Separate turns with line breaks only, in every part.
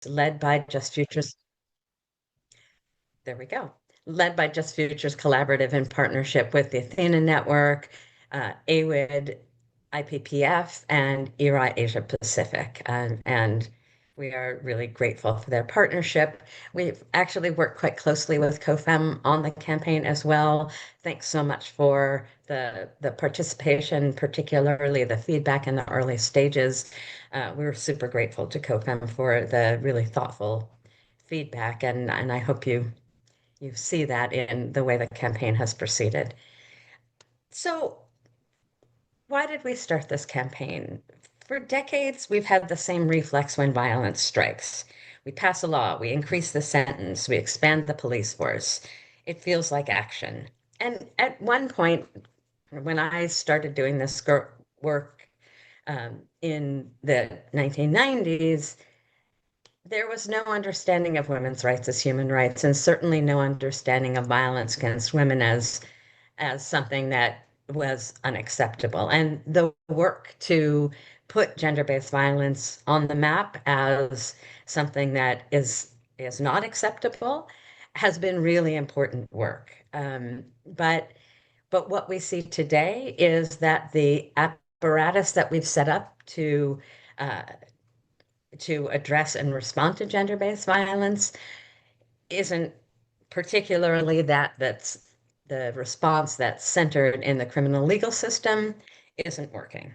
led by Just Futures. There we go. Led by Just Futures Collaborative in partnership with the Athena Network, AWID, IPPF, and ERA Asia Pacific. And we are really grateful for their partnership. We've actually worked quite closely with COFEM on the campaign as well. Thanks so much for the participation, particularly the feedback in the early stages. We were super grateful to COFEM for the really thoughtful feedback, and I hope you see that in the way the campaign has proceeded. So, why did we start this campaign? For decades, we've had the same reflex when violence strikes. We pass a law, we increase the sentence, we expand the police force. It feels like action. And at one point, when I started doing this work in the 1990s, there was no understanding of women's rights as human rights, and certainly no understanding of violence against women as something that was unacceptable. And the work to put gender-based violence on the map as something that is not acceptable has been really important work. But what we see today is that the apparatus that we've set up uh, to address and respond to gender-based violence isn't particularly that's the response that's centered in the criminal legal system isn't working.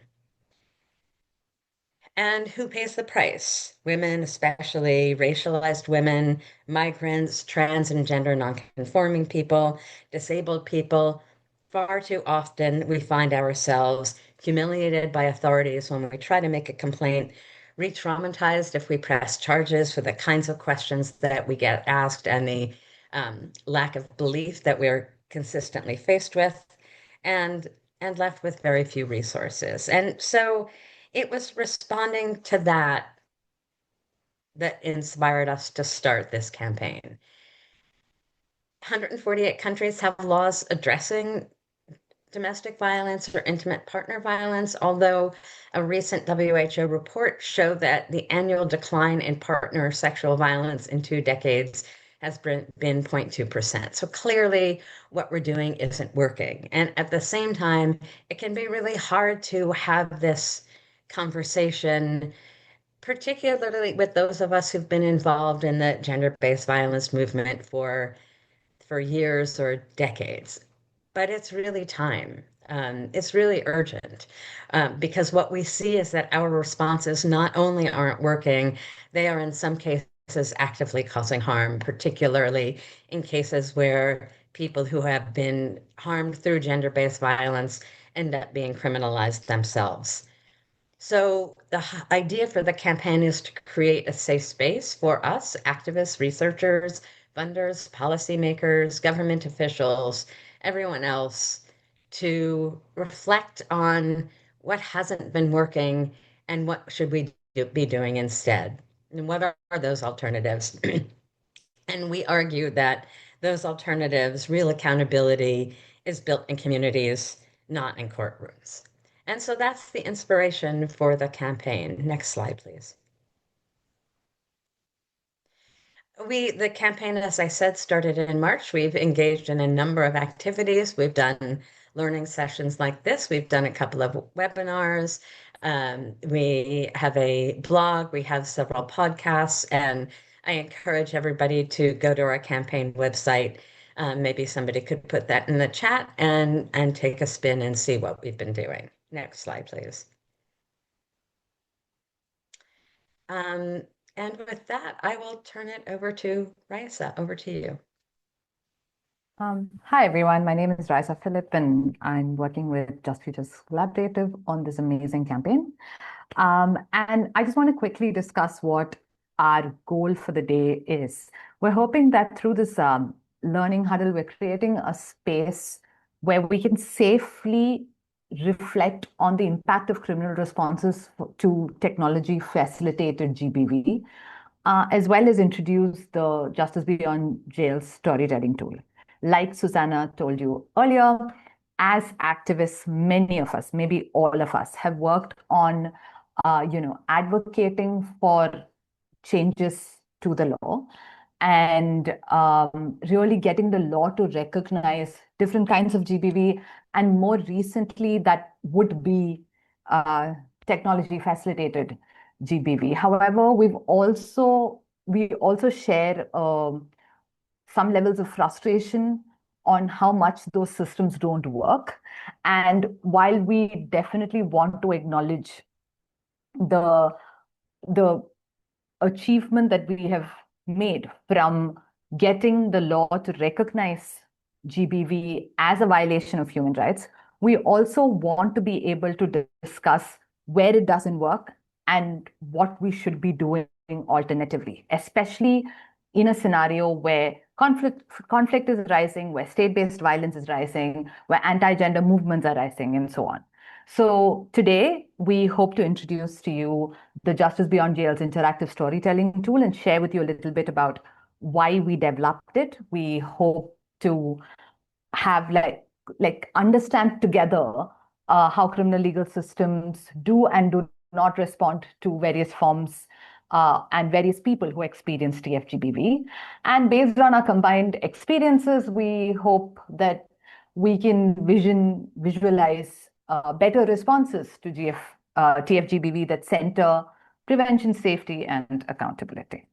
And who pays the price? Women, especially racialized women, migrants, trans and gender nonconforming people, disabled people. Far too often, we find ourselves humiliated by authorities when we try to make a complaint, re-traumatized if we press charges for the kinds of questions that we get asked and the lack of belief that we're consistently faced with, and and left with very few resources. And so it was responding to that that inspired us to start this campaign. 148 countries have laws addressing domestic violence or intimate partner violence, although a recent WHO report showed that the annual decline in partner sexual violence in 2 decades has been 0.2%. So clearly, what we're doing isn't working. And at the same time, it can be really hard to have this conversation, particularly with those of us who've been involved in the gender-based violence movement for years or decades. But it's really time. It's really urgent because what we see is that our responses not only aren't working, they are in some cases actively causing harm, particularly in cases where people who have been harmed through gender-based violence end up being criminalized themselves. So the idea for the campaign is to create a safe space for us, activists, researchers, funders, policymakers, government officials, everyone else, to reflect on what hasn't been working and what should we be doing instead. And what are those alternatives? And we argue that those alternatives, real accountability, is built in communities, not in courtrooms. And so that's the inspiration for the campaign. Next slide, please. The campaign, as I said, started in March. We've engaged in a number of activities. We've done learning sessions like this. We've done a couple of webinars. We have a blog. We have several podcasts, and I encourage everybody to go to our campaign website. Maybe somebody could put that in the chat and take a spin and see what we've been doing. Next slide, please. And with that, I will turn it over to Raisa. Over to you.
Hi, everyone. My name is Raisa Philip, and I'm working with Just Futures Collaborative on this amazing campaign. And I just want to quickly discuss what our goal for the day is. We're hoping that through this learning huddle, we're creating a space where we can safely reflect on the impact of criminal responses to technology-facilitated GBV, as well as introduce the Justice Beyond Jail storytelling tool. Like Susanna told you earlier, as activists, many of us, maybe all of us, have worked on, advocating for changes to the law and really getting the law to recognize different kinds of GBV. And more recently, that would be uh, technology facilitated GBV. However, we also share some levels of frustration on how much those systems don't work. And while we definitely want to acknowledge the the achievement that we have made from getting the law to recognize GBV as a violation of human rights, we also want to be able to discuss where it doesn't work and what we should be doing alternatively, especially in a scenario where conflict is rising, where state-based violence is rising, where anti-gender movements are rising, and so on. So today, we hope to introduce to you the Justice Beyond Jail's interactive storytelling tool and share with you a little bit about why we developed it. We hope to have understand together how criminal legal systems do and do not respond to various forms and various people who experience TFGBV. And based on our combined experiences, we hope that we can visualize better responses to TFGBV that center prevention, safety, and accountability.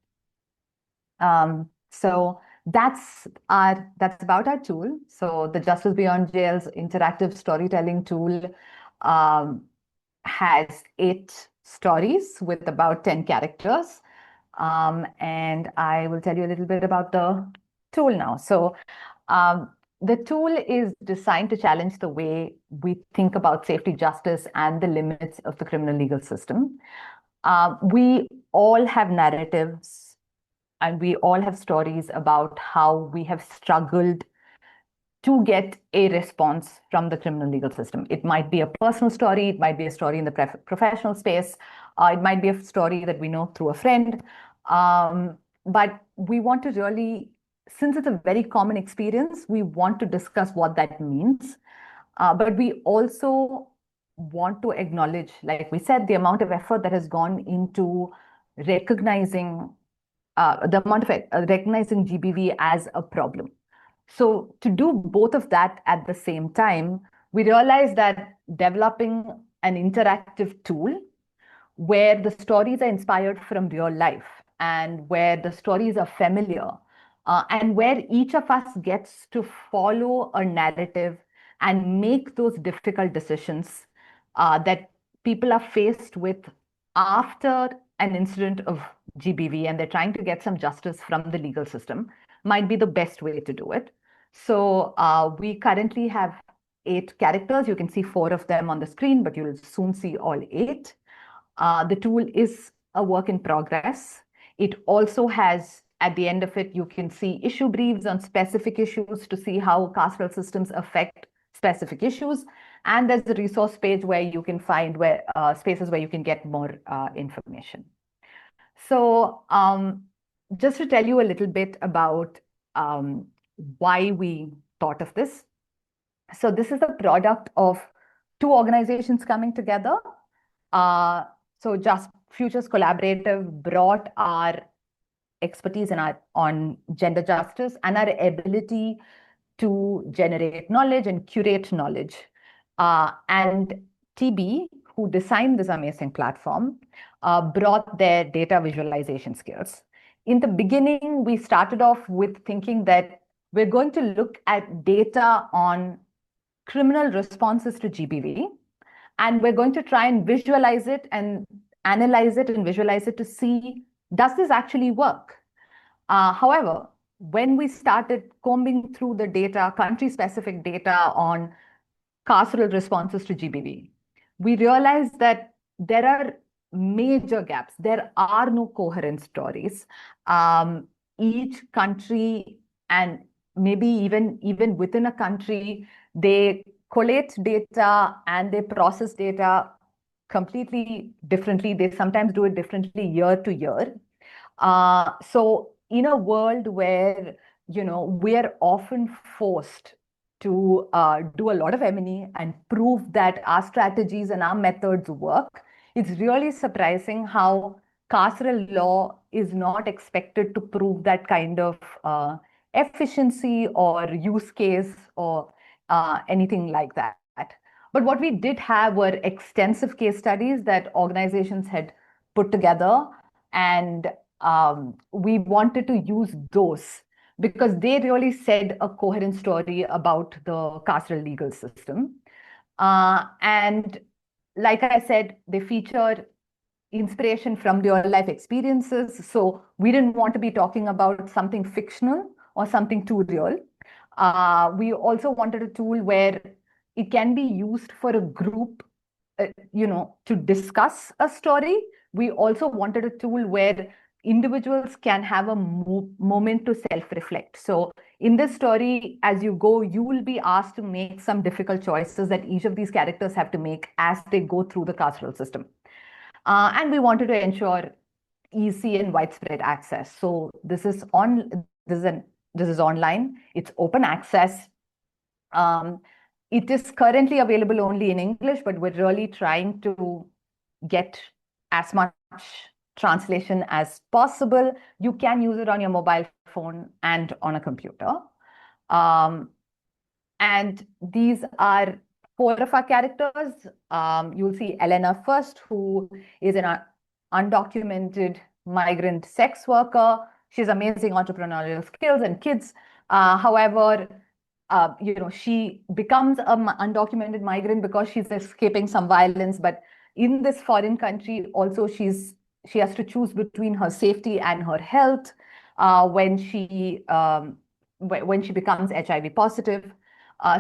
So that's about our tool. So the Justice Beyond Jail's interactive storytelling tool um, has 8 stories with about 10 characters. And I will tell you a little bit about the tool now. So the tool is designed to challenge the way we think about safety, justice, and the limits of the criminal legal system. We all have narratives and we all have stories about how we have struggled to get a response from the criminal legal system. It might be a personal story, it might be a story in the professional space, it might be a story that we know through a friend. But we want to really, since it's a very common experience, we want to discuss what that means. But we also want to acknowledge, like we said, the amount of effort that has gone into recognizing recognizing GBV as a problem. So to do both of that at the same time, we realized that developing an interactive tool where the stories are inspired from real life and where the stories are familiar and where each of us gets to follow a narrative and make those difficult decisions that people are faced with after an incident of GBV and they're trying to get some justice from the legal system might be the best way to do it. So we currently have 8 characters. You can see 4 of them on the screen, but you'll soon see all 8. The tool is a work in progress. It also has, at the end of it, you can see issue briefs on specific issues to see how carceral systems affect specific issues. And there's a resource page where you can find spaces where you can get more information. So just to tell you a little bit about why we thought of this. So this is the product of 2 organizations coming together. So Just Futures Collaborative brought our expertise on gender justice and our ability to generate knowledge and curate knowledge. And TB, who designed this amazing platform, brought their data visualization skills. In the beginning, we started off with thinking that we're going to look at data on criminal responses to GBV, and we're going to try and visualize it and analyze it and visualize it to see, does this actually work? However, when we started combing through the data, country-specific data on carceral responses to GBV, we realized that there are major gaps. There are no coherent stories. Each country, and maybe even within a country, they collate data and they process data completely differently. They sometimes do it differently year to year. So in a world where, we're often forced to do a lot of M&E and prove that our strategies and our methods work, it's really surprising how carceral law is not expected to prove that kind of efficiency or use case or anything like that. But what we did have were extensive case studies that organizations had put together, and we wanted to use those because they really said a coherent story about the carceral legal system. And like I said, they feature inspiration from real life experiences. So we didn't want to be talking about something fictional or something too real. We also wanted a tool where it can be used for a group, to discuss a story. We also wanted a tool where individuals can have a moment to self-reflect. So in this story, as you go, you will be asked to make some difficult choices that each of these characters have to make as they go through the carceral system. And we wanted to ensure easy and widespread access. So this is online. It's open access. It is currently available only in English, but we're really trying to get as much translation as possible. You can use it on your mobile phone and on a computer. Um, and these are four of our characters. You'll see Elena first, who is an undocumented migrant sex worker. She's amazing entrepreneurial skills and kids. However, she becomes an undocumented migrant because she's escaping some violence. But in this foreign country, also she has to choose between her safety and her health when she becomes HIV positive.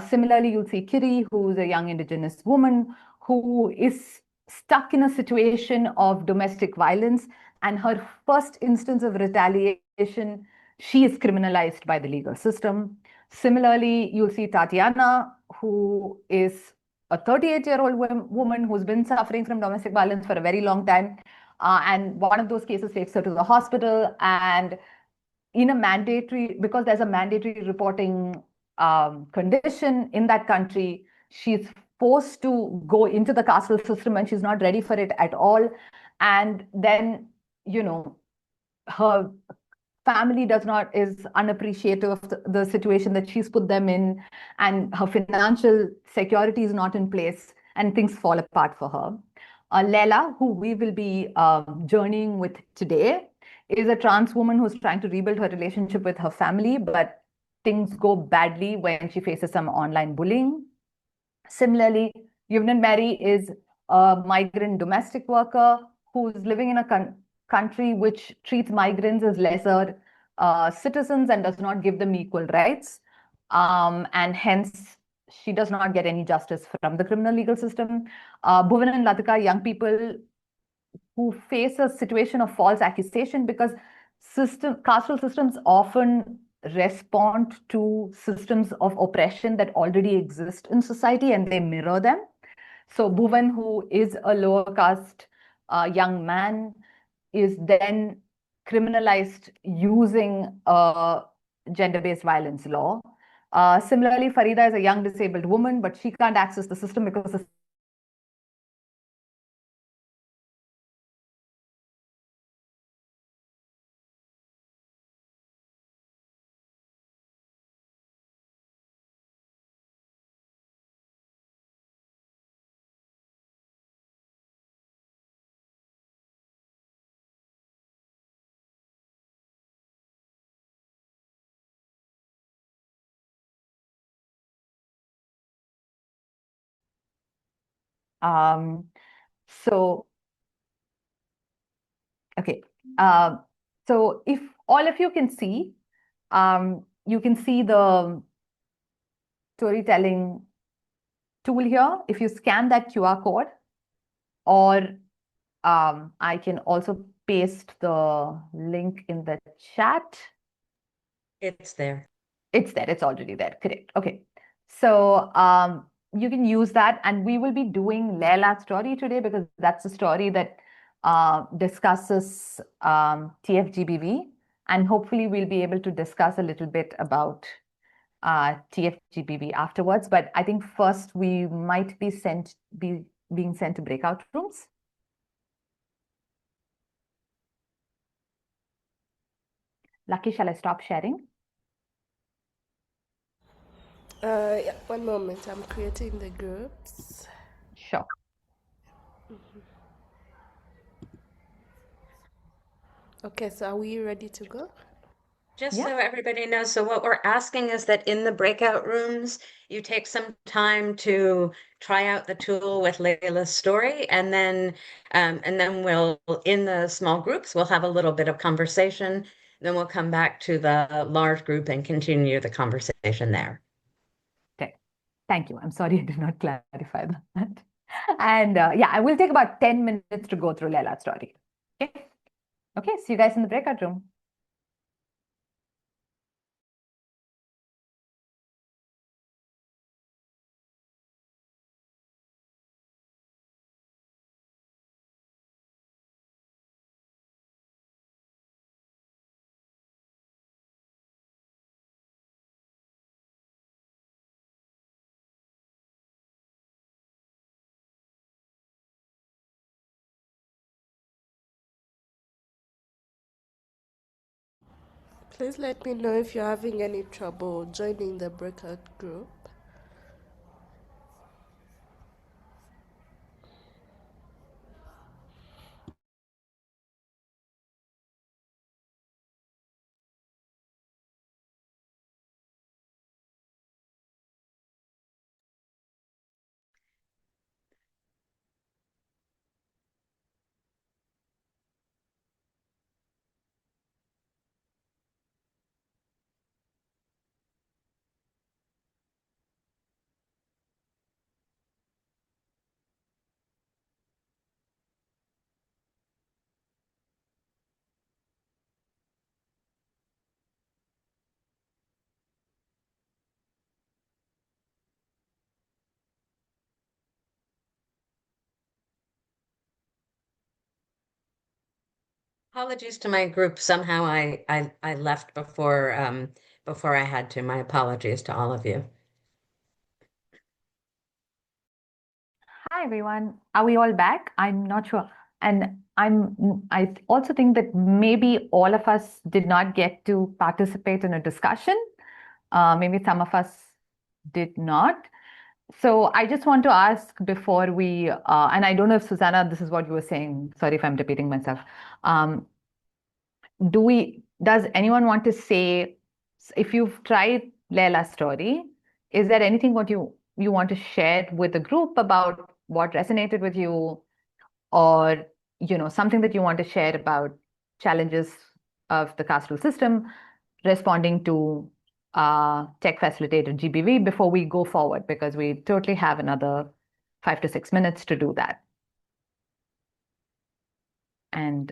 Similarly, you'll see Kiri, who's a young indigenous woman who is stuck in a situation of domestic violence, and her first instance of retaliation, she is criminalized by the legal system. Similarly, you'll see Tatiana, who is a 38-year-old woman who's been suffering from domestic violence for a very long time. And one of those cases takes her to the hospital, and because there's a mandatory reporting condition in that country, she's forced to go into the carceral system and she's not ready for it at all. And then, her family is unappreciative of the situation that she's put them in, and her financial security is not in place, and things fall apart for her. Leila, who we will be journeying with today, is a trans woman who's trying to rebuild her relationship with her family, but things go badly when she faces some online bullying. Similarly, Yuvnan Mary is a migrant domestic worker who's living in a country which treats migrants as lesser citizens and does not give them equal rights. And hence, she does not get any justice from the criminal legal system. Bhuvan and Latika, young people who face a situation of false accusation because carceral systems often respond to systems of oppression that already exist in society and they mirror them. So Bhuvan, who is a lower caste young man, is then criminalized using gender-based violence law. Similarly, Farida is a young disabled woman, but she can't access the system because the um, so okay. So if all of you can see, you can see the storytelling tool here. If you scan that QR code, or I can also paste the link in the chat.
It's there.
It's there. It's already there. Correct. Okay. So you can use that. And we will be doing Leila's story today because that's a story that discusses TFGBV. And hopefully we'll be able to discuss a little bit about TFGBV afterwards. But I think first we might be being sent to breakout rooms. Lucky, shall I stop sharing?
Yeah, one moment. I'm creating the groups.
Sure.
Okay, so are we ready to go?
Just
Yeah.
so everybody knows, so what we're asking is that in the breakout rooms, you take some time to try out the tool with Layla's story, and then we'll in the small groups we'll have a little bit of conversation. Then we'll come back to the large group and continue the conversation there.
Okay. Thank you. I'm sorry I did not clarify that. And yeah, I will take about 10 minutes to go through Leila's story. Okay. Okay. See you guys in the breakout room.
Please let me know if you're having any trouble joining the breakout group.
Apologies to my group. Somehow I left before I had to. My apologies to all of you.
Hi, everyone. Are we all back? I'm not sure. And I also think that maybe all of us did not get to participate in a discussion. Maybe some of us did not. So I just want to ask before and I don't know if Susanna, this is what you were saying. Sorry if I'm repeating myself. Um, does anyone want to say, if you've tried Leila's story, is there anything what you want to share with the group about what resonated with you, or something that you want to share about challenges of the carceral system responding to tech facilitated GBV before we go forward, because we totally have another 5 to 6 minutes to do that. And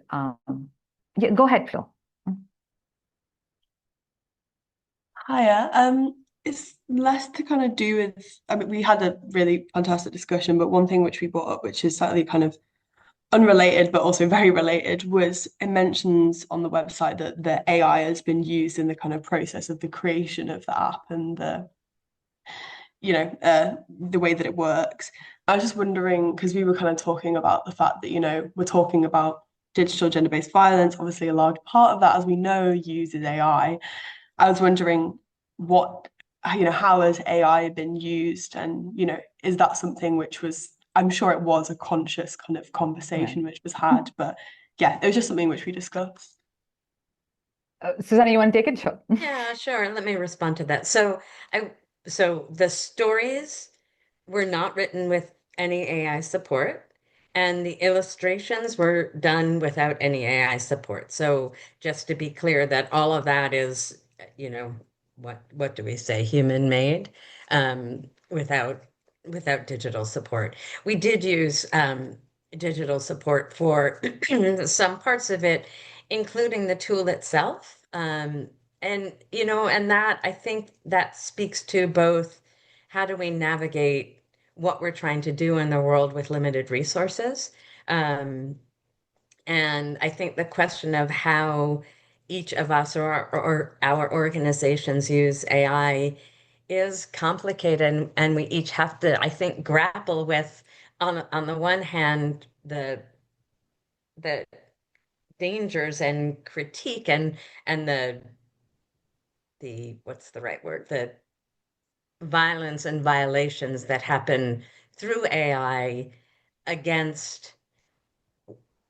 yeah, go ahead, Flo.
Hiya. It's less to kind of do with, I mean, we had a really fantastic discussion, but one thing which we brought up, which is slightly kind of unrelated, but also very related, was it mentions on the website that the AI has been used in the kind of process of the creation of the app and the way that it works. I was just wondering, because we were kind of talking about the fact that, we're talking about digital gender-based violence. Obviously, a large part of that, as we know, uses AI. I was wondering what, how has AI been used? And, is that something which was, I'm sure it was a conscious kind of
Yeah.
conversation which was had, but yeah, it was just something which we discussed.
Susanna, you want to take it? Sure.
Yeah, sure. Let me respond to that. I so the stories were not written with any AI support, and the illustrations were done without any AI support. So just to be clear that all of that is, what do we say, human made, without digital support. We did use digital support for some parts of it, including the tool itself. And that I think that speaks to both how do we navigate what we're trying to do in the world with limited resources. Um, and I think the question of how each of us or our organizations use AI is complicated, and we each have to, I think, grapple with, on the one hand, the dangers and critique and the what's the right word? The violence and violations that happen through AI against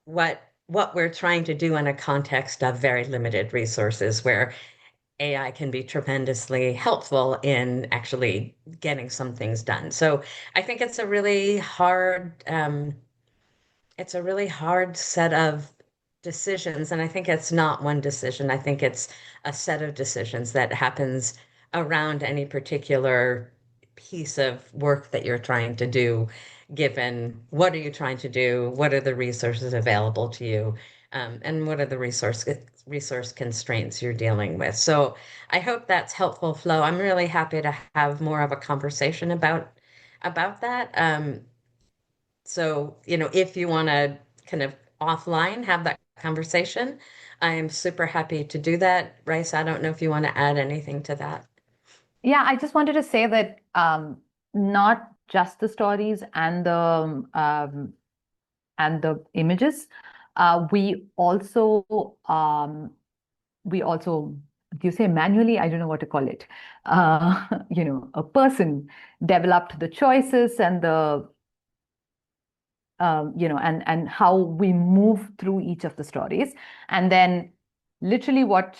what we're trying to do in a context of very limited resources where AI can be tremendously helpful in actually getting some things done. So I think it's a really hard set of decisions. And I think it's not one decision. I think it's a set of decisions that happens around any particular piece of work that you're trying to do, given what are you trying to do, what are the resources available to you, and what are the resource constraints you're dealing with. So I hope that's helpful, Flo. I'm really happy to have more of a conversation about that. So, if you want to kind of offline have that conversation, I am super happy to do that. Rice, I don't know if you want to add anything to that.
Yeah, I just wanted to say that not just the stories and the images, we also do you say manually? I don't know what to call it. A person developed the choices and the and how we move through each of the stories. And then literally what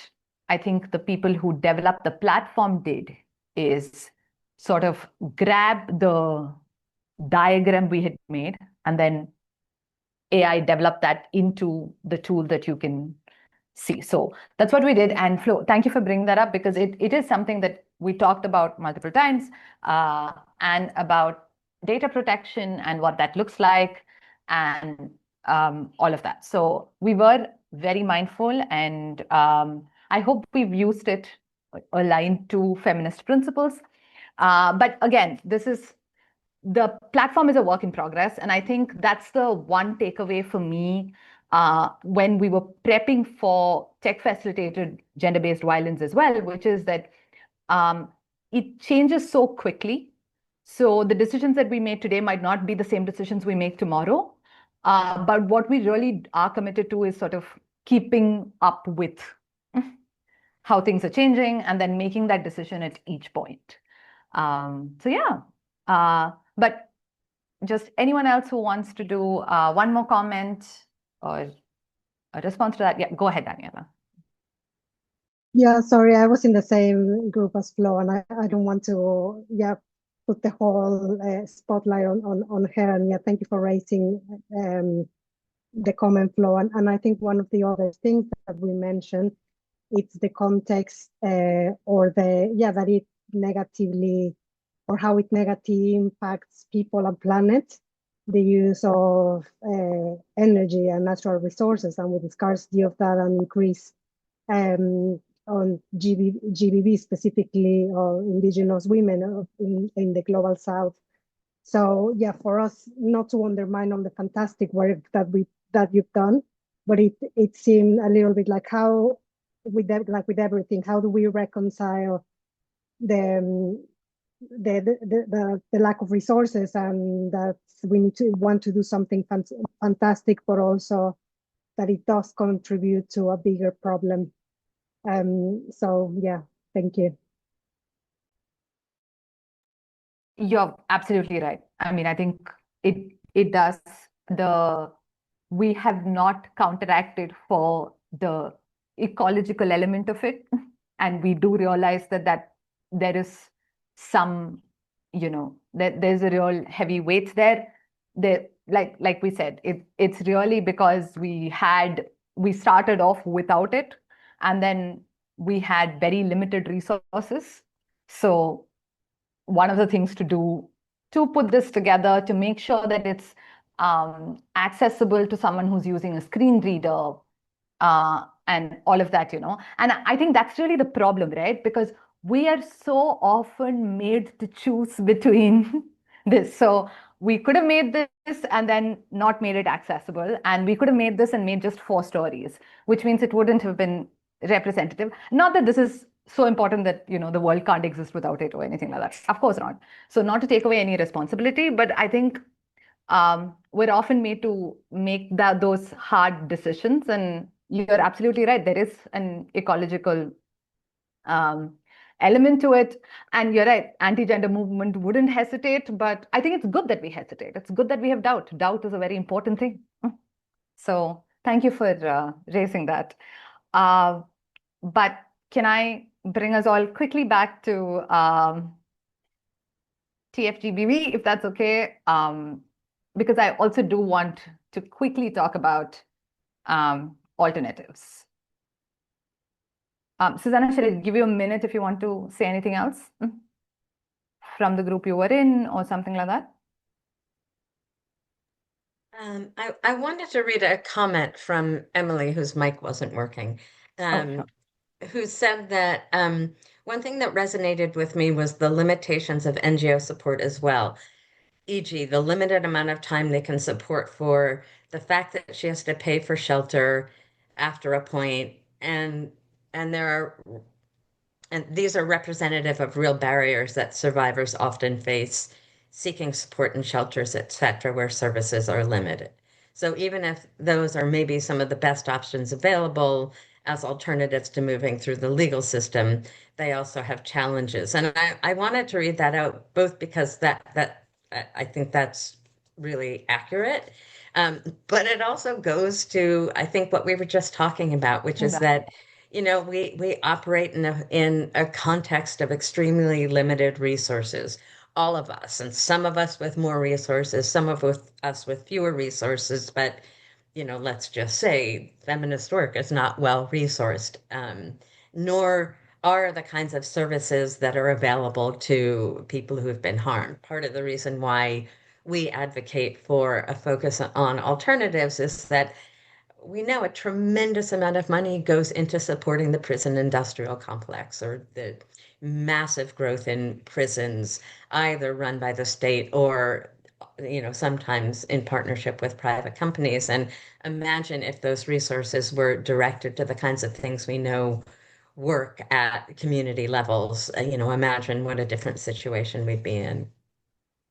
I think the people who developed the platform did is sort of grab the diagram we had made and then AI developed that into the tool that you can see. So that's what we did. And Flo, thank you for bringing that up because it is something that we talked about multiple times and about data protection and what that looks like and all of that. So we were very mindful and I hope we've used it aligned to feminist principles. But again, the platform is a work in progress. And I think that's the one takeaway for me when we were prepping for tech facilitated gender-based violence as well, which is that it changes so quickly. So the decisions that we made today might not be the same decisions we make tomorrow. But what we really are committed to is sort of keeping up with how things are changing and then making that decision at each point. So yeah, but just anyone else who wants to do one more comment or a response to that, yeah, go ahead, Daniela.
Yeah, sorry, I was in the same group as Flo, and I don't want to, put the whole spotlight on her. And yeah, thank you for raising the comment, Flo. And I think one of the other things that we mentioned, it's the context or that it negatively or how it negatively impacts people and planet, the use of energy and natural resources, and with the scarcity of that and increase on GBV specifically, or indigenous women in the global south. So yeah, for us not to undermine on the fantastic work that you've done, but it seemed a little bit like how with that, like with everything, how do we reconcile the lack of resources and that we want to do something fantastic, but also that it does contribute to a bigger problem. So yeah, thank you.
You're absolutely right. I mean, I think it does. We have not counteracted for the ecological element of it, and we do realize that there is some, there's a real heavy weight there. Like we said, it's really because we started off without it, and then we had very limited resources. So one of the things to do to put this together to make sure that it's accessible to someone who's using a screen reader and all of that, And I think that's really the problem, right? Because we are so often made to choose between this. So we could have made this and then not made it accessible. And we could have made this and made just 4 stories, which means it wouldn't have been representative. Not that this is so important that, the world can't exist without it or anything like that. Of course not. So not to take away any responsibility, but I think we're often made to make those hard decisions. And you're absolutely right. There is an ecological element to it. And you're right, anti-gender movement wouldn't hesitate, but I think it's good that we hesitate. It's good that we have doubt. Doubt is a very important thing. So thank you for raising that. But can I bring us all quickly back to TFGBV, if that's okay? Because I also do want to quickly talk about alternatives. Susanna, should I give you a minute if you want to say anything else from the group you were in or something like that?
I wanted to read a comment from Emily, whose mic wasn't working,
Sure.
who said that one thing that resonated with me was the limitations of NGO support as well, e.g., the limited amount of time they can support for, the fact that she has to pay for shelter after a point, and there are and these are representative of real barriers that survivors often face seeking support in shelters, etc., where services are limited. So even if those are maybe some of the best options available as alternatives to moving through the legal system, they also have challenges. And I wanted to read that out both because that I think that's really accurate. But it also goes to, I think, what we were just talking about, which is
Yeah.
that we operate in a context of extremely limited resources, all of us, and some of us with more resources, some of us with fewer resources. But let's just say feminist work is not well resourced, nor are the kinds of services that are available to people who have been harmed. Part of the reason why we advocate for a focus on alternatives is that we know a tremendous amount of money goes into supporting the prison industrial complex or the massive growth in prisons, either run by the state or, sometimes in partnership with private companies. And imagine if those resources were directed to the kinds of things we know work at community levels. Imagine what a different situation we'd be in.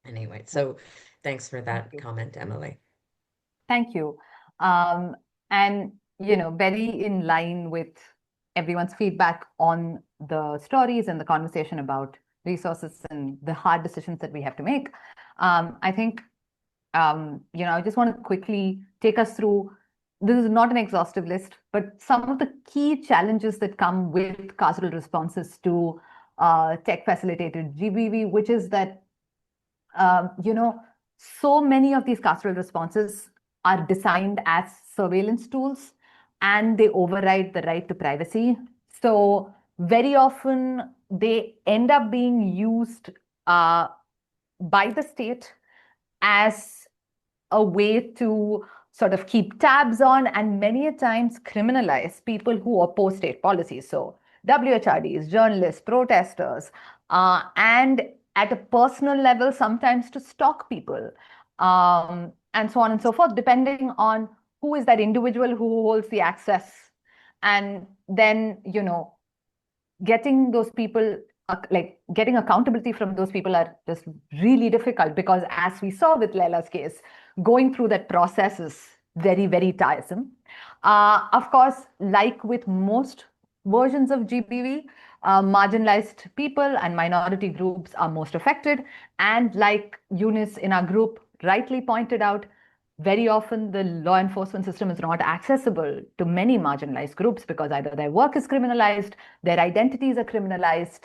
Anyway, so thanks for
Thank
that
you.
comment, Emily.
Thank you. And, very in line with everyone's feedback on the stories and the conversation about resources and the hard decisions that we have to make. I think, I just want to quickly take us through. This is not an exhaustive list, but some of the key challenges that come with carceral responses to tech facilitated GBV, which is that so many of these carceral responses are designed as surveillance tools and they override the right to privacy. So very often they end up being used by the state as a way to sort of keep tabs on and many a times criminalize people who oppose state policies. So WHRDs, journalists, protesters, and at a personal level, sometimes to stalk people, and so on and so forth, depending on who is that individual who holds the access. And then, getting those people, like getting accountability from those people are just really difficult because as we saw with Leila's case, going through that process is very, very tiresome. Of course, like with most versions of GBV, marginalized people and minority groups are most affected. And like Eunice in our group rightly pointed out, very often the law enforcement system is not accessible to many marginalized groups because either their work is criminalized, their identities are criminalized,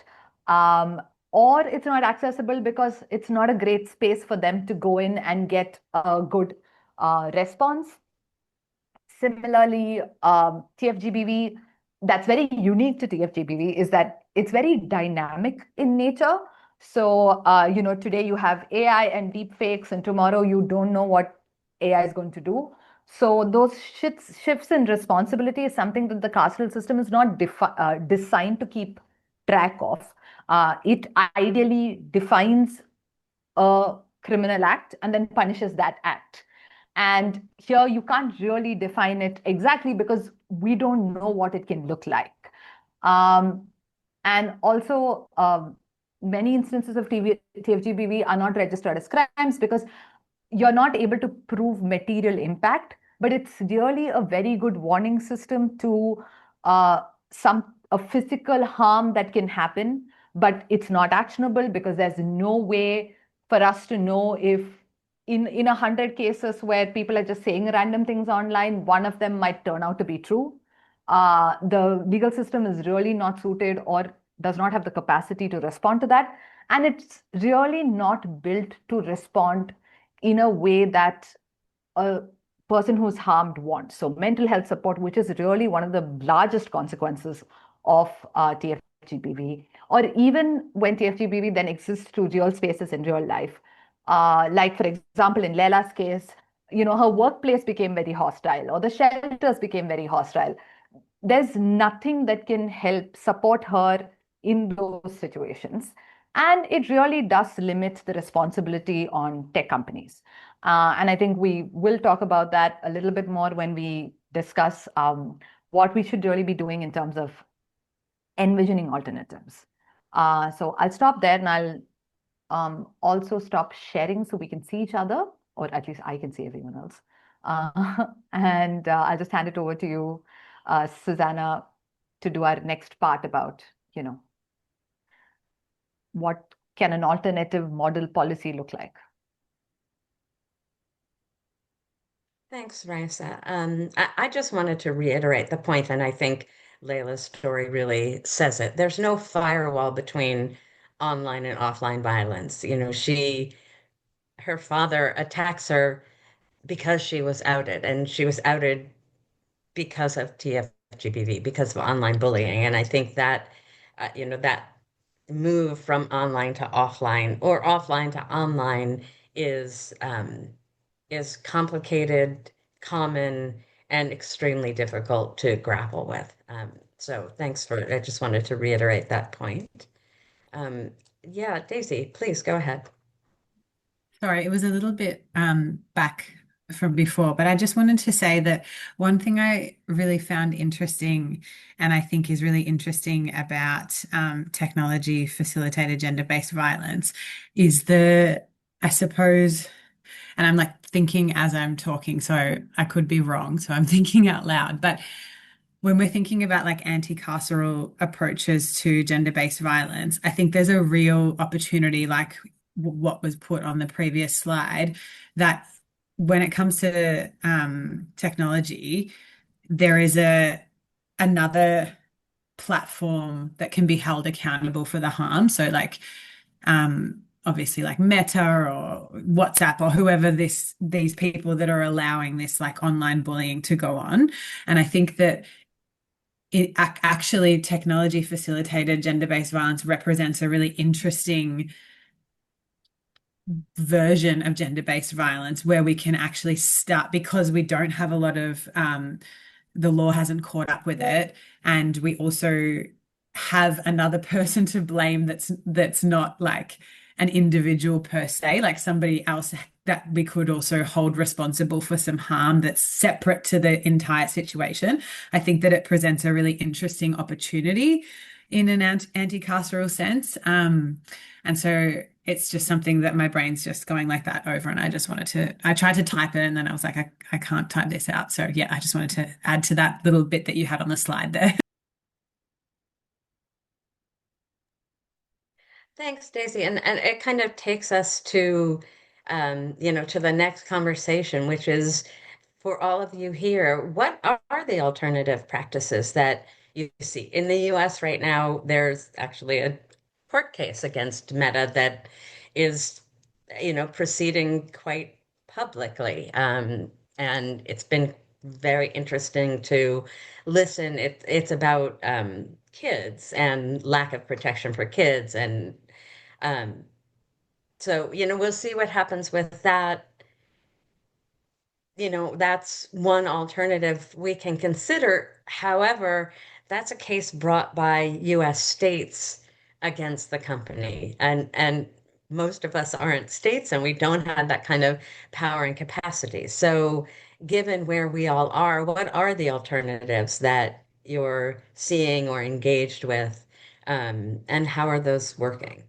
or it's not accessible because it's not a great space for them to go in and get a good response. Similarly, TFGBV, that's very unique to TFGBV, is that it's very dynamic in nature. So, today you have AI and deep fakes, and tomorrow you don't know what AI is going to do. So those shifts in responsibility is something that the carceral system is not designed to keep track of. It ideally defines a criminal act and then punishes that act. And here you can't really define it exactly because we don't know what it can look like. And also, many instances of TFGBV are not registered as crimes because you're not able to prove material impact. but it's really a very good warning system to a physical harm that can happen, but it's not actionable because there's no way for us to know if in 100 cases where people are just saying random things online, one of them might turn out to be true. The legal system is really not suited or does not have the capacity to respond to that. And it's really not built to respond in a way that a person who's harmed wants. So mental health support, which is really one of the largest consequences of TFGBV, or even when TFGBV then exists to real spaces in real life. Like, for example, in Leila's case, her workplace became very hostile, or the shelters became very hostile. There's nothing that can help support her in those situations. And it really does limit the responsibility on tech companies. And I think we will talk about that a little bit more when we discuss what we should really be doing in terms of envisioning alternatives. So I'll stop there and I'll also stop sharing so we can see each other, or at least I can see everyone else. And I'll just hand it over to you, Susanna, to do our next part about, what can an alternative model policy look like?
Thanks, Raisa. I just wanted to reiterate the point, and I think Layla's story really says it. There's no firewall between online and offline violence. Her father attacks her because she was outed, and she was outed because of TFGBV, because of online bullying. And I think that, that move from online to offline or offline to online is is complicated, common, and extremely difficult to grapple with. So thanks I just wanted to reiterate that point. Yeah, Daisy, please go ahead.
Sorry, it was a little bit back from before, but I just wanted to say that one thing I really found interesting, and I think is really interesting about technology facilitated gender-based violence, is I suppose, and I'm like thinking as I'm talking, so I could be wrong, so I'm thinking out loud, but when we're thinking about like anti-carceral approaches to gender-based violence, I think there's a real opportunity, like what was put on the previous slide, that when it comes to technology, there is another platform that can be held accountable for the harm. So like obviously like Meta or WhatsApp or whoever these people that are allowing this like online bullying to go on. And I think that actually technology facilitated gender-based violence represents a really interesting version of gender-based violence where we can actually start, because we don't have a lot of the law hasn't caught up with it, and we also have another person to blame that's not like an individual per se, like somebody else that we could also hold responsible for some harm that's separate to the entire situation. I think that it presents a really interesting opportunity in an anti-carceral sense. And so it's just something that my brain's just going like that over, and I tried to type it and then I was like, I can't type this out. So yeah, I just wanted to add to that little bit that you had on the slide there.
Thanks, Daisy. And it kind of takes us to, to the next conversation, which is for all of you here, what are the alternative practices that you see? In the US right now, there's actually a court case against Meta that is, proceeding quite publicly. And it's been very interesting to listen. It's about kids and lack of protection for kids. And um, so, we'll see what happens with that. That's one alternative we can consider. However, that's a case brought by US states against the company. And most of us aren't states and we don't have that kind of power and capacity. So, given where we all are, what are the alternatives that you're seeing or engaged with? And how are those working?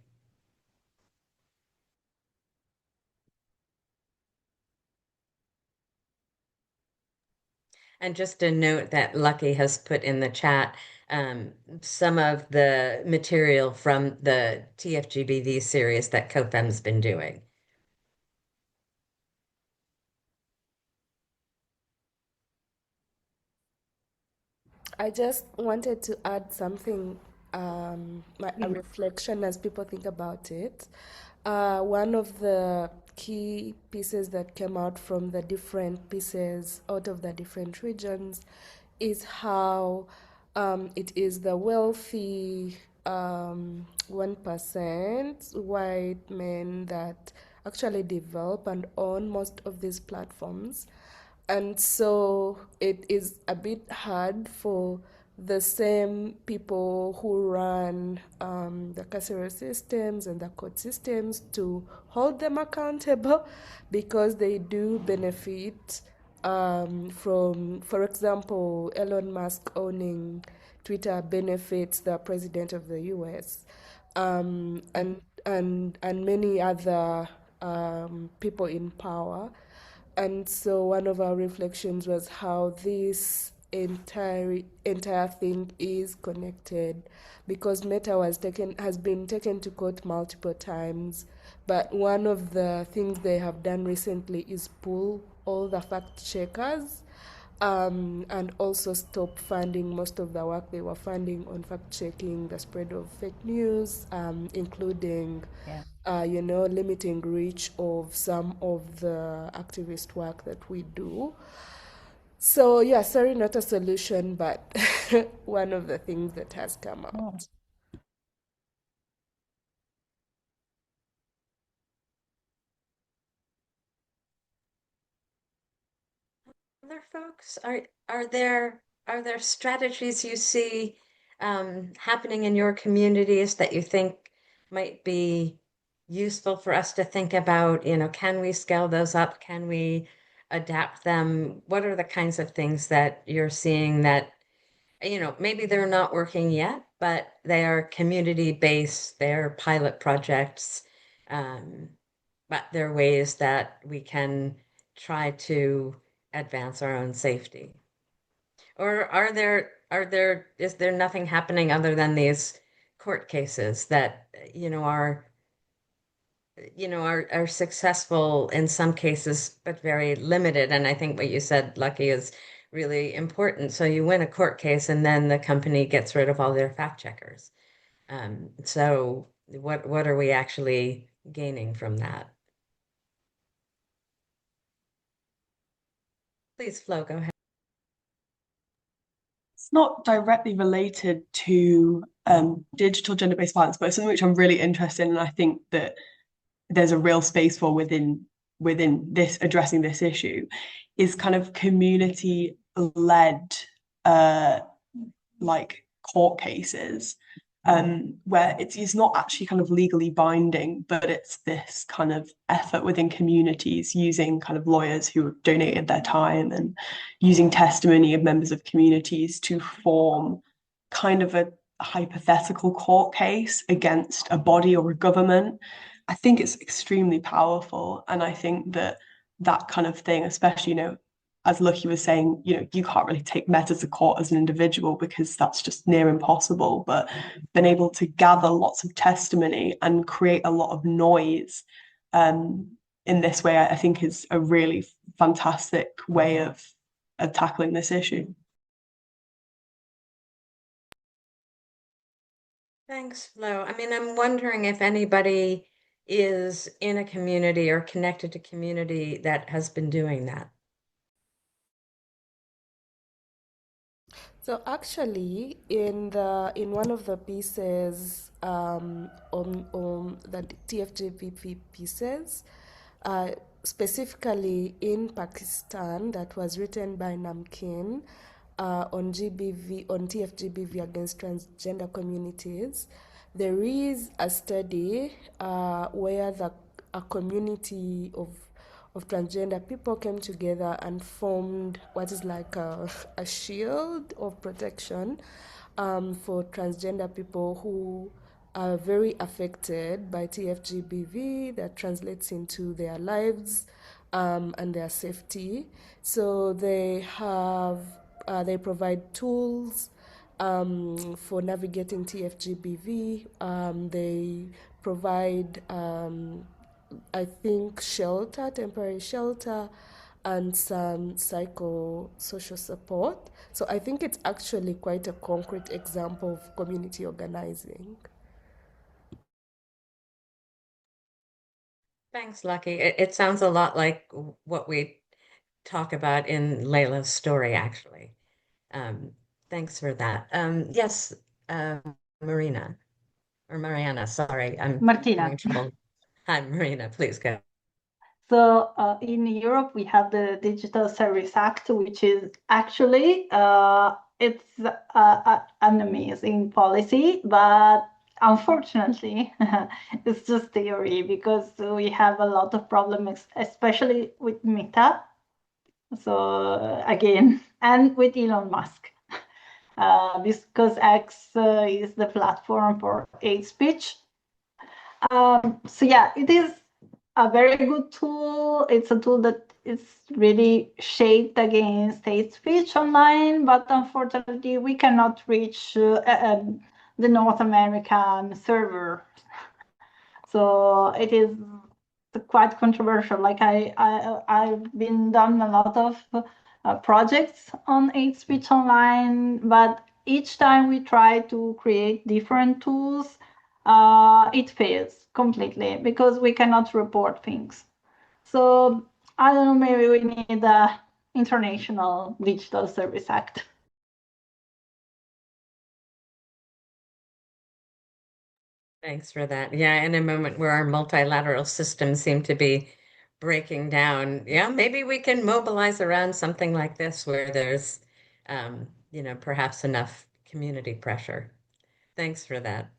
And just a note that Lucky has put in the chat some of the material from the TFGBV series that COFEM's been doing.
I just wanted to add something, a
Please.
reflection as people think about it. One of the key pieces that came out from the different pieces out of the different regions is how it is the wealthy 1% white men that actually develop and own most of these platforms. And so it is a bit hard for the same people who run the carceral systems and the court systems to hold them accountable because they do benefit from, for example, Elon Musk owning Twitter benefits the president of the US, and many other people in power. And so one of our reflections was how this entire thing is connected, because Meta has been taken to court multiple times, but one of the things they have done recently is pull all the fact checkers, and also stop funding most of the work they were funding on fact checking the spread of fake news, including
Yeah.
limiting reach of some of the activist work that we do. So yeah, sorry, not a solution, but one of the things that has come
Yeah.
out.
Other folks, are there strategies you see happening in your communities that you think might be useful for us to think about? Can we scale those up? Can we adapt them? What are the kinds of things that you're seeing that, maybe they're not working yet, but they are community-based, they're pilot projects, um, but they're ways that we can try to advance our own safety? Or is there nothing happening other than these court cases that, are successful in some cases, but very limited? And I think what you said, Lucky, is really important. So you win a court case and then the company gets rid of all their fact checkers. So what are we actually gaining from that? Please, Flo, go ahead.
It's not directly related to digital gender-based violence, but it's something which I'm really interested in, and I think that there's a real space for within this addressing this issue is kind of community led like court cases, where it's not actually kind of legally binding, but it's this kind of effort within communities using kind of lawyers who have donated their time and using testimony of members of communities to form kind of a hypothetical court case against a body or a government. I think it's extremely powerful. And I think that that kind of thing, especially, as Lucky was saying, you can't really take Meta to court as an individual because that's just near impossible. But been able to gather lots of testimony and create a lot of noise in this way, I think is a really fantastic way of tackling this issue.
Thanks, Flo. I mean, I'm wondering if anybody is in a community or connected to community that has been doing that.
So actually, in one of the pieces on the TFGBV pieces, specifically in Pakistan, that was written by Namkeen on TFGBV against transgender communities, there is a study where a community of transgender people came together and formed what is like a shield of protection for transgender people who are very affected by TFGBV, that translates into their lives and their safety. So they provide tools for navigating TFGBV. They provide, I think, temporary shelter, and some psychosocial support. So I think it's actually quite a concrete example of community organizing.
Thanks, Lucky. It sounds a lot like what we talk about in Layla's story, actually. Um, Thanks for that. Yes, uh, Marina or Mariana, sorry, I'm having
Martina.
trouble. Hi, Marina, please go.
So in Europe, we have the Digital Service Act, which is actually it's an amazing policy, but unfortunately, it's just theory because we have a lot of problems, especially with Meta. So again, and with Elon Musk, because X is the platform for hate speech. So yeah, it is a very good tool. It's a tool that is really shaped against hate speech online, but unfortunately, we cannot reach the North American server. So it is quite controversial. Like I've been done a lot of projects on hate speech online, but each time we try to create different tools, it fails completely because we cannot report things. So I don't know, maybe we need a international digital service act.
Thanks for that. Yeah, in a moment where our multilateral systems seem to be breaking down, yeah, maybe we can mobilize around something like this where there's, perhaps enough community pressure. Thanks for that.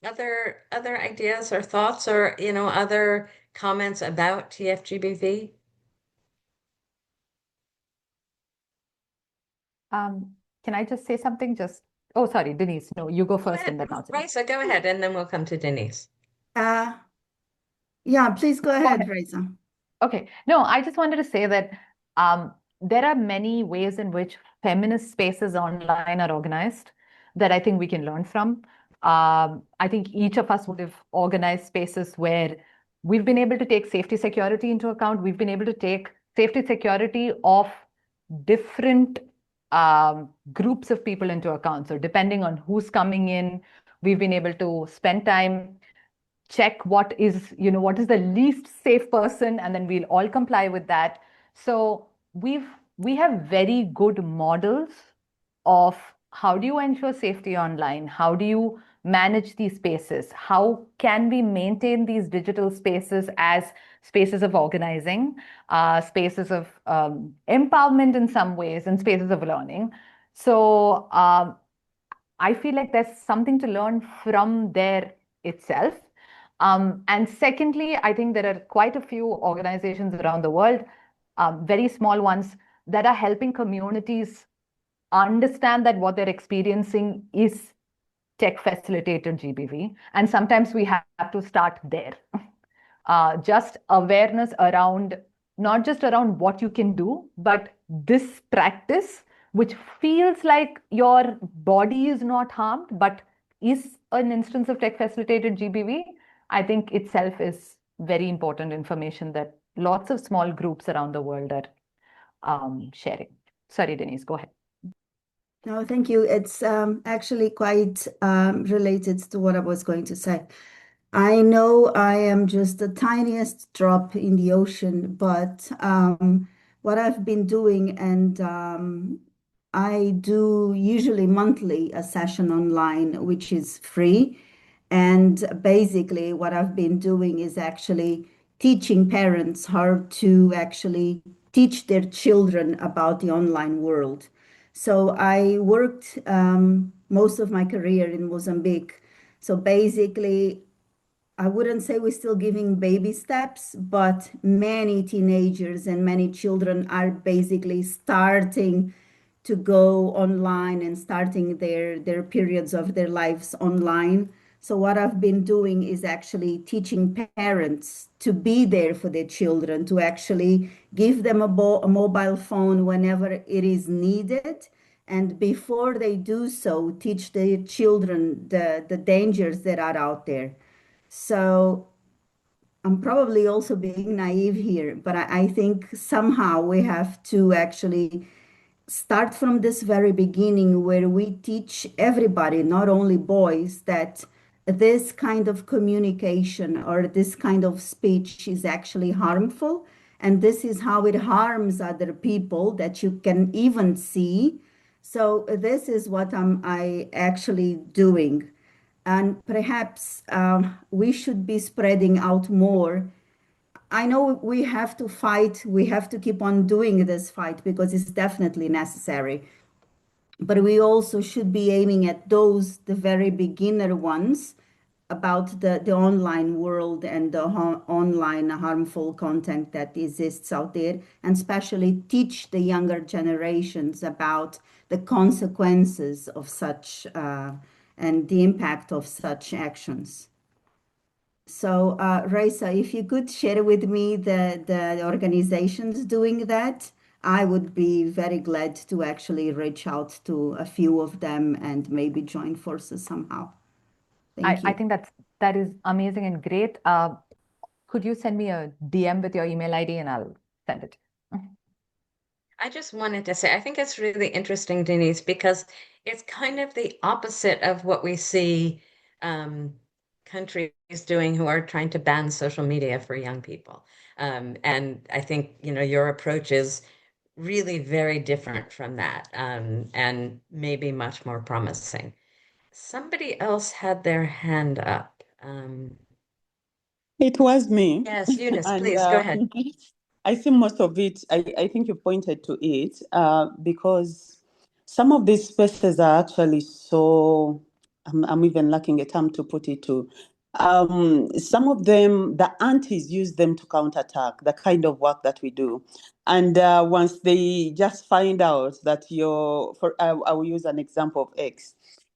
Other ideas or thoughts or, other comments about TFGBV?
Can I just say something? Oh, sorry, Denise. No, you go
Go
first
ahead.
and then I'll say.
Right, so go ahead, and then we'll come to Denise.
Yeah, please go
Go
ahead,
ahead.
Raisa.
Okay. No, I just wanted to say that there are many ways in which feminist spaces online are organized that I think we can learn from. I think each of us would have organized spaces where we've been able to take safety security into account. We've been able to take safety security of different groups of people into account. So depending on who's coming in, we've been able to spend time, check what is the least safe person, and then we'll all comply with that. So we have very good models of how do you ensure safety online, how do you manage these spaces, how can we maintain these digital spaces as spaces of organizing, spaces of empowerment in some ways, and spaces of learning. So I feel like there's something to learn from there itself. And secondly, I think there are quite a few organizations around the world, very small ones, that are helping communities understand that what they're experiencing is tech facilitated GBV. And sometimes we have to start there. Just awareness around, not just around what you can do, but this practice, which feels like your body is not harmed, but is an instance of tech facilitated GBV, I think itself is very important information that lots of small groups around the world are sharing. Sorry, Denise, go ahead.
No, thank you. It's actually quite related to what I was going to say. I know I am just the tiniest drop in the ocean, but what I've been doing, and I do usually monthly a session online, which is free. And basically, what I've been doing is actually teaching parents how to actually teach their children about the online world. So I worked most of my career in Mozambique. So basically, I wouldn't say we're still giving baby steps, but many teenagers and many children are basically starting to go online and starting their periods of their lives online. So what I've been doing is actually teaching parents to be there for their children, to actually give them a mobile phone whenever it is needed. And before they do so, teach their children the dangers that are out there. So I'm probably also being naive here, but I think somehow we have to actually start from this very beginning where we teach everybody, not only boys, that this kind of communication or this kind of speech is actually harmful. And this is how it harms other people that you can even see. So this is what I actually doing. And perhaps we should be spreading out more. I know we have to fight, we have to keep on doing this fight because it's definitely necessary. But we also should be aiming at those, the very beginner ones, about the online world and the online harmful content that exists out there, and especially teach the younger generations about the consequences of such and the impact of such actions. So, Raisa, if you could share with me the organizations doing that, I would be very glad to actually reach out to a few of them and maybe join forces somehow. Thank
I
you.
think that is amazing and great. Could you send me a DM with your email ID and I'll send it?
I just wanted to say, I think it's really interesting, Denise, because it's kind of the opposite of what we see countries doing who are trying to ban social media for young people. And I think, your approach is really very different from that, and maybe much more promising. Somebody else had their hand up.
It was me.
Yes, Eunice,
And
please go ahead.
I see most of it. I think you pointed to it because some of these spaces are actually so, I'm even lacking a term to put it to. Some of them, the aunties use them to counterattack the kind of work that we do. And once they just find out that I will use an example of X.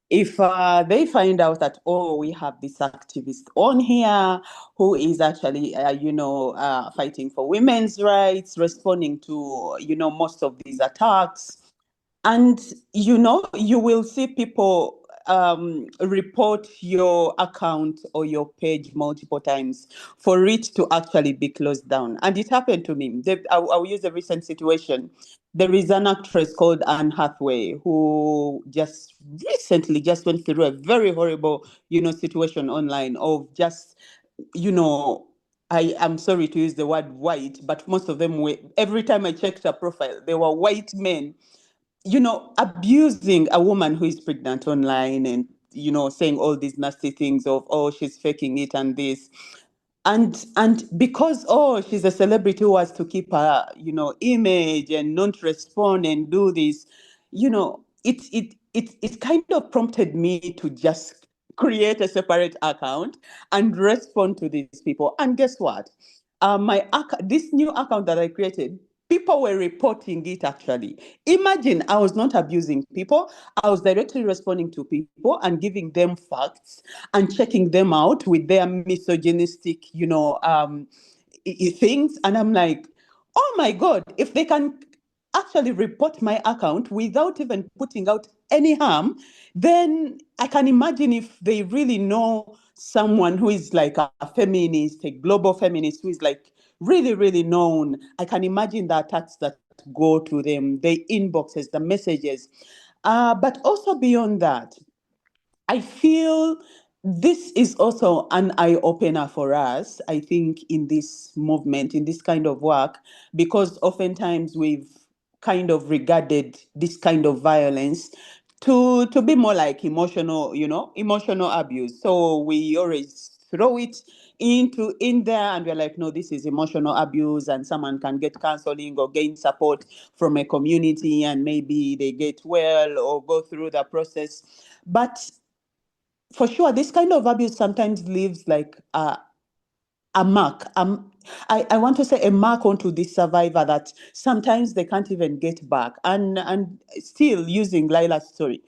If they find out that, oh, we have this activist on here who is actually, fighting for women's rights, responding to, most of these attacks, and you will see people report your account or your page multiple times for it to actually be closed down. And it happened to me. I'll use a recent situation. There is an actress called Anne Hathaway who just recently just went through a very horrible, situation online of just, you know, I am sorry to use the word white, but most of them were, every time I checked her profile, they were white men, abusing a woman who is pregnant online and, saying all these nasty things of, oh, she's faking it and this. And because, oh, she's a celebrity who has to keep her, image and not respond and do this, it kind of prompted me to just create a separate account and respond to these people. And guess what? This new account that I created, people were reporting it actually. Imagine, I was not abusing people. I was directly responding to people and giving them facts and checking them out with their misogynistic, things. And I'm like, oh my God, if they can actually report my account without even putting out any harm, then I can imagine if they really know someone who is like a feminist, a global feminist, who is like really, really known. I can imagine the attacks that go to them, the inboxes, the messages. But also beyond that, I feel this is also an eye opener for us, I think, in this movement, in this kind of work, because oftentimes we've kind of regarded this kind of violence to be more like emotional abuse. So we always throw it in there and we're like, no, this is emotional abuse, and someone can get counseling or gain support from a community and maybe they get well or go through the process. But for sure, this kind of abuse sometimes leaves like a mark. I want to say a mark onto this survivor that sometimes they can't even get back. And still using Lila's story,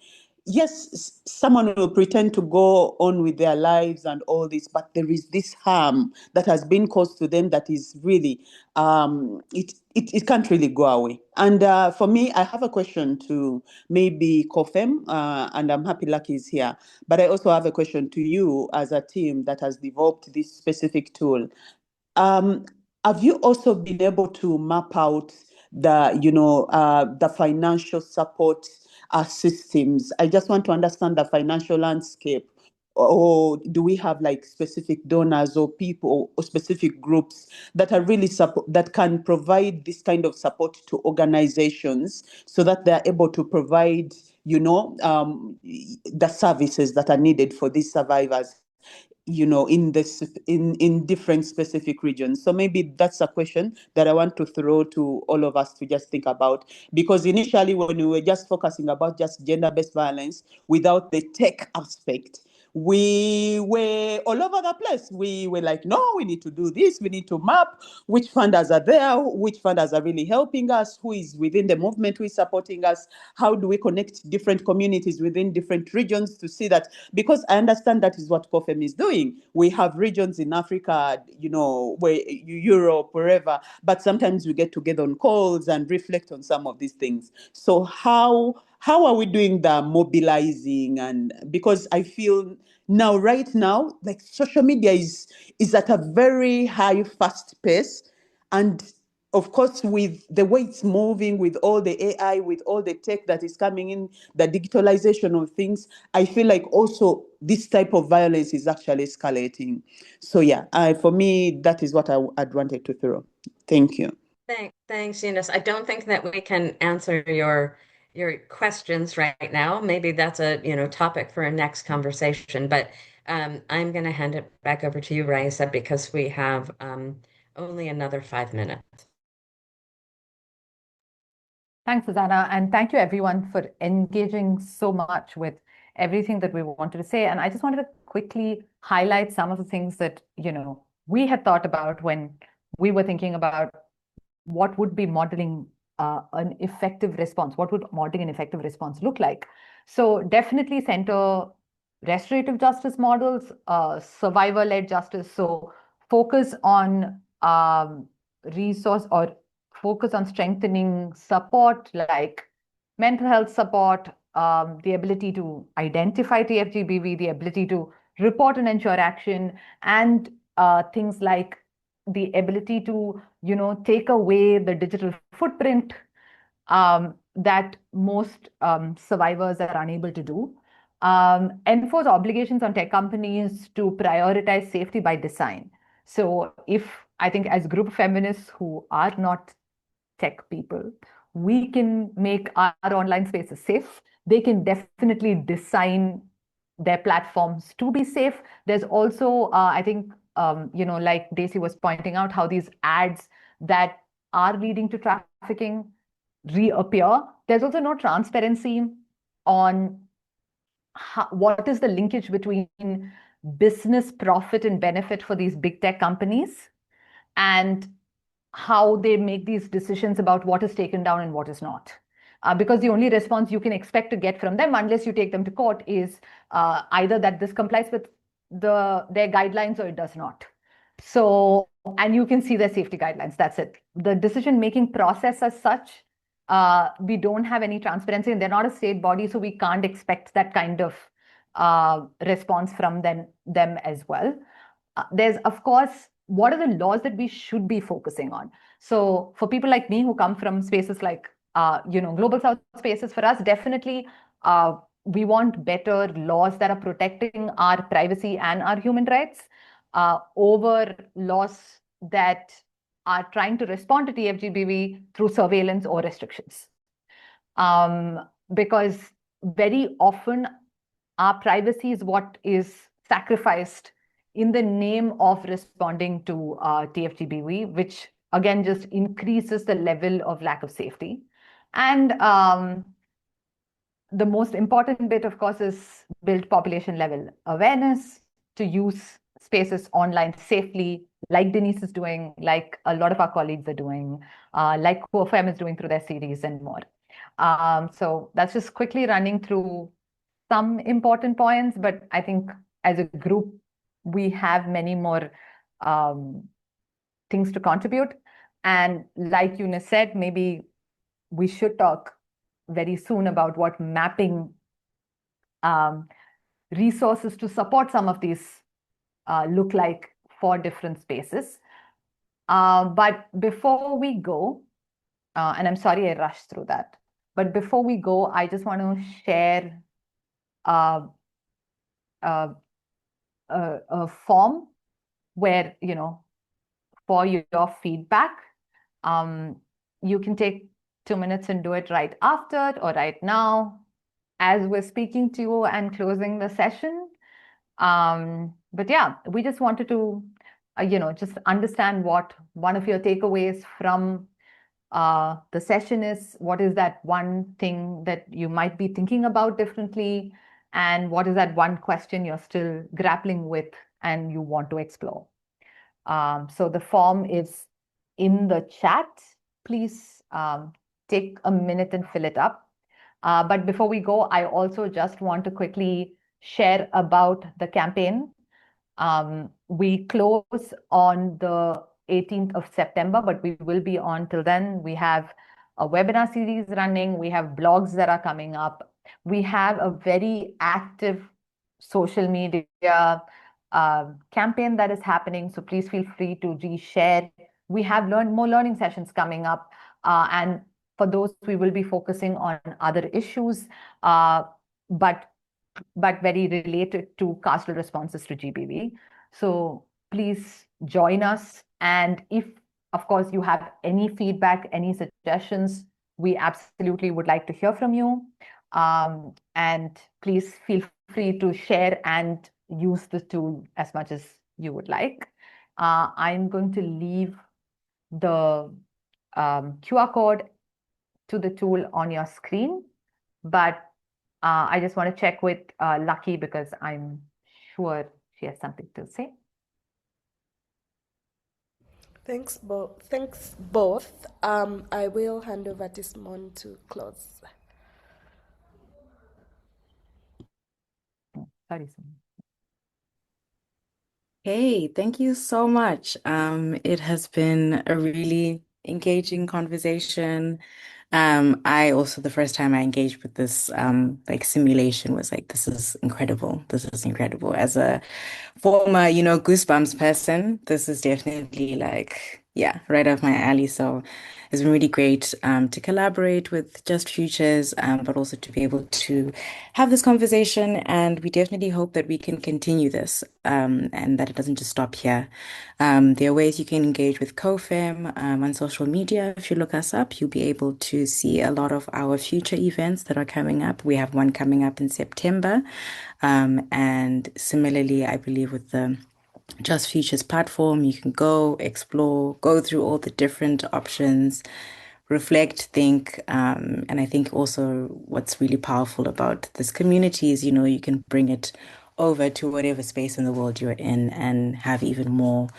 yes, someone will pretend to go on with their lives and all this, but there is this harm that has been caused to them that is really, it can't really go away. And for me, I have a question to maybe Kofem, and I'm happy Lucky is here, but I also have a question to you as a team that has developed this specific tool. Um, have you also been able to map out the financial support systems? I just want to understand the financial landscape. Or do we have like specific donors or people or specific groups that are really that can provide this kind of support to organizations so that they're able to provide, the services that are needed for these survivors, in different specific regions? So maybe that's a question that I want to throw to all of us to just think about, because initially when we were just focusing about just gender-based violence without the tech aspect, we were all over the place. We were like, no, we need to do this. We need to map which funders are there, which funders are really helping us, who is within the movement, who is supporting us, how do we connect different communities within different regions to see that, because I understand that is what COFEM is doing. We have regions in Africa, where Europe, wherever, but sometimes we get together on calls and reflect on some of these things. So how are we doing the mobilizing? And because I feel right now, like social media is at a very high, fast pace. And of course, with the way it's moving, with all the AI, with all the tech that is coming in, the digitalization of things, I feel like also this type of violence is actually escalating. So yeah, for me, that is what I'd wanted to throw. Thank you.
Thanks, Eunice. I don't think that we can answer your questions right now. Maybe that's a topic for a next conversation. But I'm going to hand it back over to you, Raisa, because we have only another 5 minutes.
Thanks, Susanna, and thank you everyone for engaging so much with everything that we wanted to say. And I just wanted to quickly highlight some of the things that we had thought about when we were thinking about what would be modeling an effective response. What would modeling an effective response look like? So definitely center restorative justice models, survivor-led justice. So focus on resource or focus on strengthening support like mental health support, the ability to identify TFGBV, the ability to report and ensure action, and things like the ability to take away the digital footprint that most survivors are unable to do. Enforce obligations on tech companies to prioritize safety by design. So if I think as group of feminists who are not tech people, we can make our online spaces safe. They can definitely design their platforms to be safe. There's also, I think, like Daisy was pointing out, how these ads that are leading to trafficking reappear. There's also no transparency on what is the linkage between business profit and benefit for these big tech companies and how they make these decisions about what is taken down and what is not. Because the only response you can expect to get from them, unless you take them to court, is either that this complies with their guidelines or it does not. So, and you can see their safety guidelines, that's it. The decision-making process as such, we don't have any transparency, and they're not a state body, so we can't expect that kind of response from them as well. There's, of course, what are the laws that we should be focusing on? So for people like me who come from spaces like, global South spaces, for us, definitely, we want better laws that are protecting our privacy and our human rights over laws that are trying to respond to TFGBV through surveillance or restrictions. Because very often our privacy is what is sacrificed in the name of responding to TFGBV, which again just increases the level of lack of safety. And the most important bit, of course, is build population level awareness to use spaces online safely, like Denise is doing, like a lot of our colleagues are doing, like COFEM is doing through their series and more. So that's just quickly running through some important points, but I think as a group, we have many more things to contribute. And like Eunice said, maybe we should talk very soon about what mapping resources to support some of these look like for different spaces. But before we go, and I'm sorry I rushed through that, but before we go, I just want to share a form where, for your feedback, you can take 2 minutes and do it right after or right now as we're speaking to you and closing the session. But yeah, we just wanted to, just understand what one of your takeaways from the session is. What is that one thing that you might be thinking about differently? And what is that one question you're still grappling with and you want to explore? So the form is in the chat. Please take a minute and fill it up. But before we go, I also just want to quickly share about the campaign. We close on the 18th of September, but we will be on till then. We have a webinar series running. We have blogs that are coming up. We have a very active social media campaign that is happening. So please feel free to reshare. We have more learning sessions coming up. And for those, we will be focusing on other issues, but very related to carceral responses to GBV. So please join us. And if, of course, you have any feedback, any suggestions, we absolutely would like to hear from you. And please feel free to share and use the tool as much as you would like. I'm going to leave the QR code to the tool on your screen, but I just want to check with Lucky because I'm sure she has something to say.
Thanks both. Thanks both. I will hand over to Simone to close.
Sorry, Simone.
Hey, thank you so much. It has been a really engaging conversation. I also, the first time I engaged with this like simulation was like, this is incredible. This is incredible. As a former, Goosebumps person, this is definitely like, yeah, right up my alley. So it's been really great to collaborate with Just Futures, but also to be able to have this conversation. And we definitely hope that we can continue this and that it doesn't just stop here. There are ways you can engage with CoFem on social media. If you look us up, you'll be able to see a lot of our future events that are coming up. We have one coming up in September. And similarly, I believe with the Just Futures platform, you can go explore, go through all the different options, reflect, think. And I think also what's really powerful about this community is, you can bring it over to whatever space in the world you're in and have even more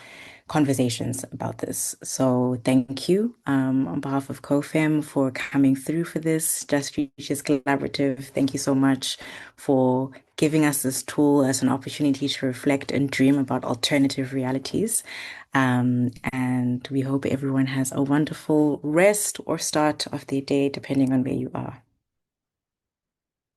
conversations about this. So thank you on behalf of CoFem for coming through for this Just Futures Collaborative. Thank you so much for giving us this tool as an opportunity to reflect and dream about alternative realities. And we hope everyone has a wonderful rest or start of their day, depending on where you are.